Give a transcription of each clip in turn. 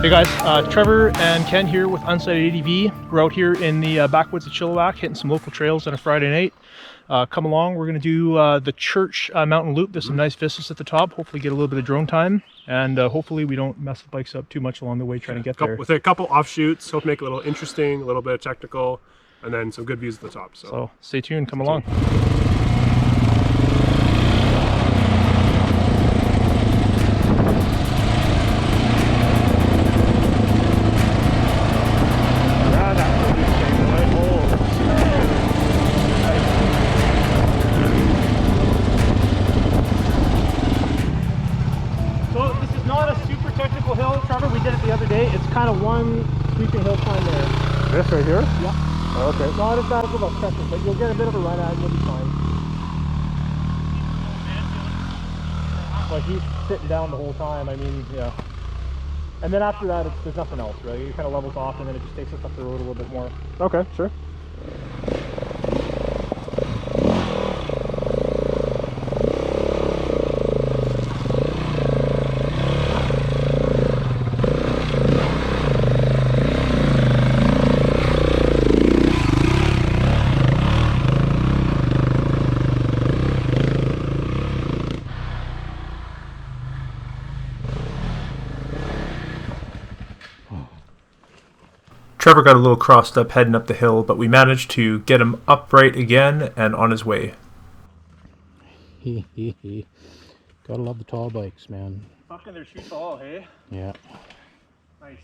Hey guys, Trevor and Ken here with Unsighted ADV. We're out here in the backwoods of Chilliwack hitting some local trails on a Friday night. Come along, we're going to do the Church Mountain Loop. There's some nice vistas at the top, hopefully get a little bit of drone time, and hopefully we don't mess the bikes up too much along the way trying to get there. With a couple offshoots, hope to make it a little interesting, a little bit of technical, and then some good views at the top. So stay tuned, come along. Hill, Trevor, we did it the other day. It's kind of one sweeping hill climb there. This right here? Yeah. Oh, okay. Not as bad as about Trevor, but you'll get a bit of a run at it, you'll be fine. Like he's sitting down the whole time, I mean, yeah. And then after that, there's nothing else, really. It kind of levels off and then it just takes us up the road a little bit more. Okay, sure. Trevor got a little crossed up heading up the hill, but we managed to get him upright again and on his way. Gotta love the tall bikes, man. Fucking they're shoe tall, hey? Yeah. Nice.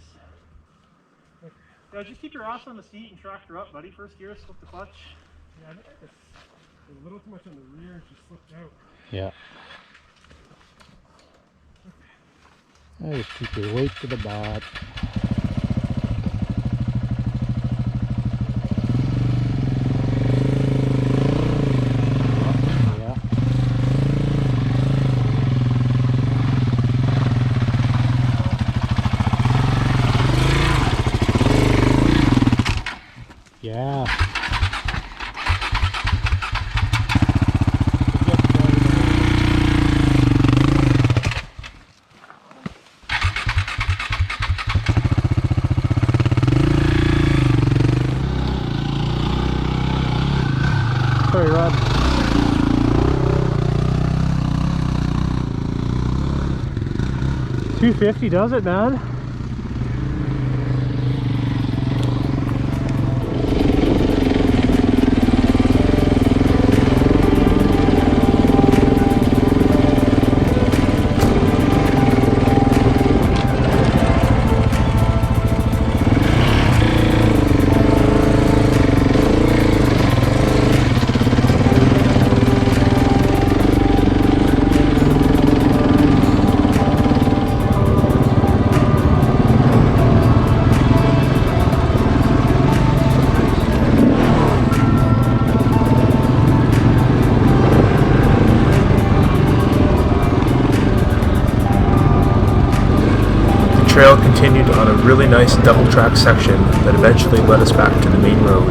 Yeah, just keep your ass on the seat and tractor up, buddy. First gear, slip the clutch. Yeah, it's a little too much on the rear, just slipped out. Yeah. Just keep your weight to the bot. Yeah. Sorry, Rod. $250 does it, man. The trail continued on a really nice double track section that eventually led us back to the main road.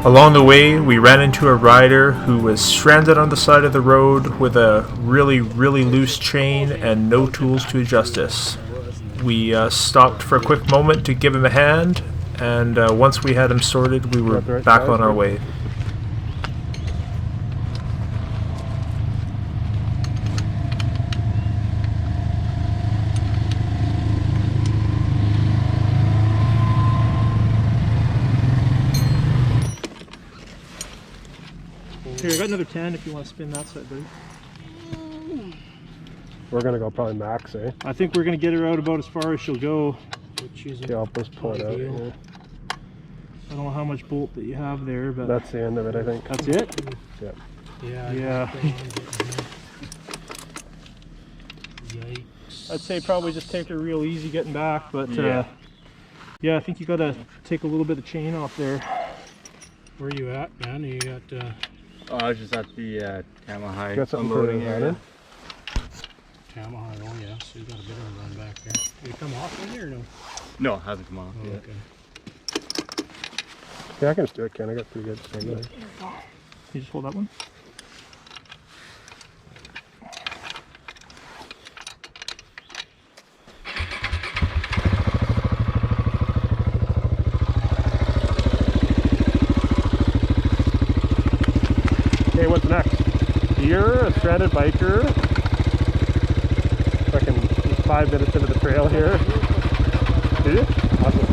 Along the way, we ran into a rider who was stranded on the side of the road with a really loose chain and no tools to adjust us. We stopped for a quick moment to give him a hand, and once we had him sorted, we were back on our way. Here, I got another 10 if you want to spin that side, buddy. We're gonna go probably max, eh? I think we're going to get her out about as far as she'll go. Yeah, I'll just pull it out. Yeah. I don't know how much bolt that you have there, but That's the end of it, I think. that's it? Yeah. Yeah. I'd say probably just take her real easy getting back, but yeah, I think you got to take a little bit of chain off there. Where are you at, man? You got Oh, I was just at the Yamaha Got something for unloading that area. in? Yamaha, oh yeah, so you got a bit of a run back there. Did you come off in here or no? No, it hasn't come off Oh, yet. okay. Yeah, I can just do it, Ken. I got pretty good same there. You just hold that one. Okay, what's next? Deer, a stranded biker. Fucking 5 minutes into the trail here. Did you? Awesome.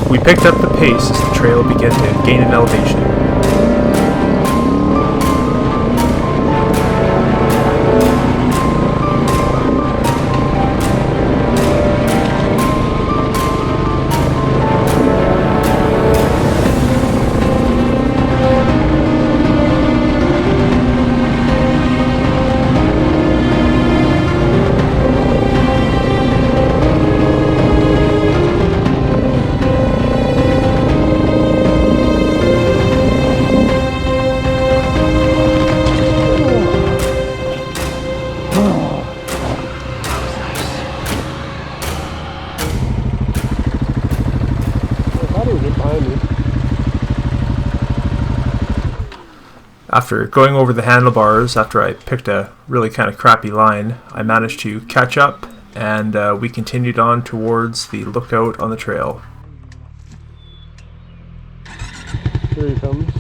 We picked up the pace as the trail began to gain in elevation. After going over the handlebars, after I picked a really kind of crappy line, I managed to catch up, and we continued on towards the lookout on the trail. Here he comes.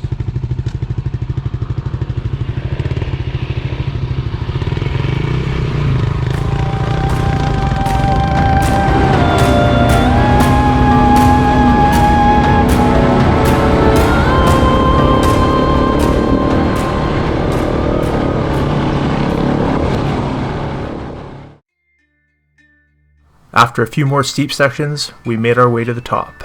After a few more steep sections, we made our way to the top.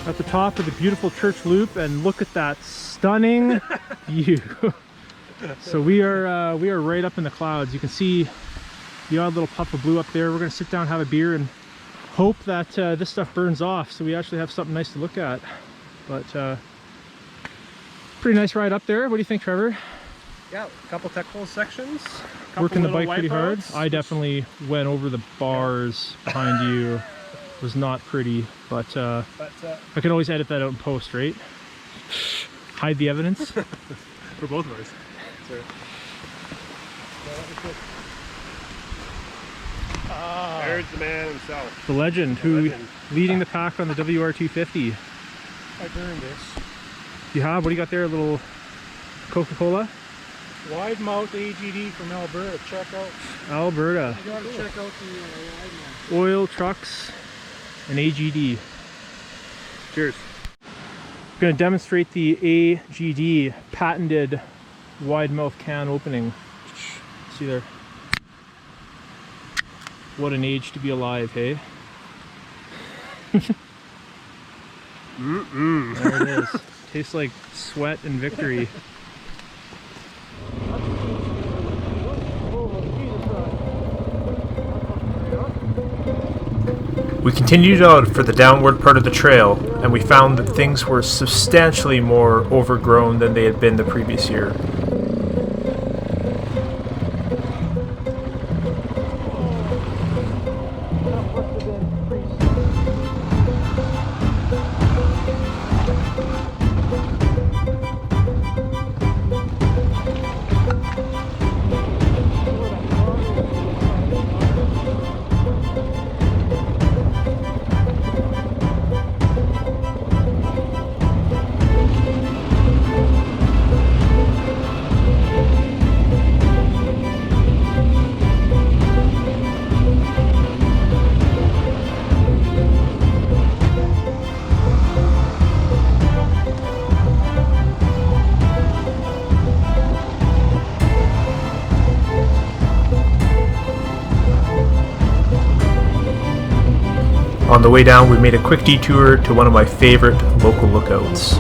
At the top of the beautiful church loop, and look at that stunning view. So we are right up in the clouds. You can see the odd little puff of blue up there. We're gonna sit down, have a beer, and hope that this stuff burns off so we actually have something nice to look at. But pretty nice ride up there. What do you think, Trevor? Yeah, a couple technical sections. Working the bike pretty hard. I definitely went over the bars behind you. Was not pretty, but I can always edit that out in post, right? Hide the evidence. For both of us. Sure. There's the man himself. The legend who leading the pack on the WR250. I burned this. You have? What do you got there? A little Coca-Cola? Wide mouth AGD from Alberta. Check out. Alberta. You gotta check out the wide mouth. Oil, trucks, and AGD. Cheers. I'm going to demonstrate the AGD patented wide mouth can opening. See there. What an age to be alive, hey? There it is. Tastes like sweat and victory. We continued out for the downward part of the trail, and we found that things were substantially more overgrown than they had been the previous year. On the way down, we made a quick detour to one of my favorite local lookouts.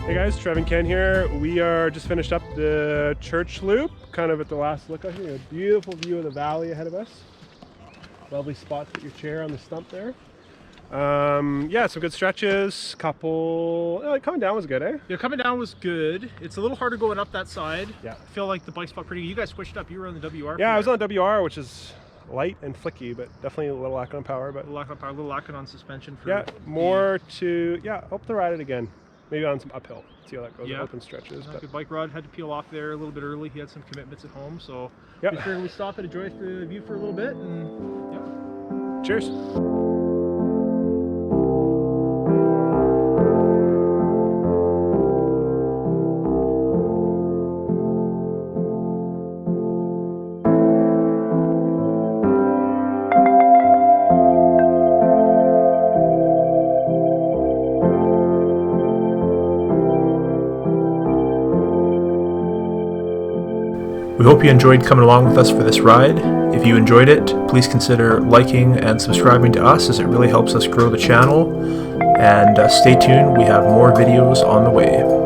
Hey guys, Trevor and Ken here. We are just finished up the church loop, kind of at the last lookout here. A beautiful view of the valley ahead of us. Lovely spot to put your chair on the stump there. Yeah, some good stretches. Couple. Coming down was good, eh? Yeah, coming down was good. It's a little harder going up that side. Yeah. I feel like the bike spot pretty good. You guys switched up. You were on the WR. Yeah, I was on WR, which is light and flicky, but definitely a little lacking on power. But A little lacking on suspension. For yeah, more to hope to ride it again. Maybe on some uphill. See how that goes. Yeah. Open stretches. Good bike rod. Had to peel off there a little bit early. He had some commitments at home, so Yeah. we figured we stop and enjoy the view for a little bit. And yeah. Cheers. We hope you enjoyed coming along with us for this ride. If you enjoyed it, please consider liking and subscribing to us, as it really helps us grow the channel. And stay tuned, we have more videos on the way.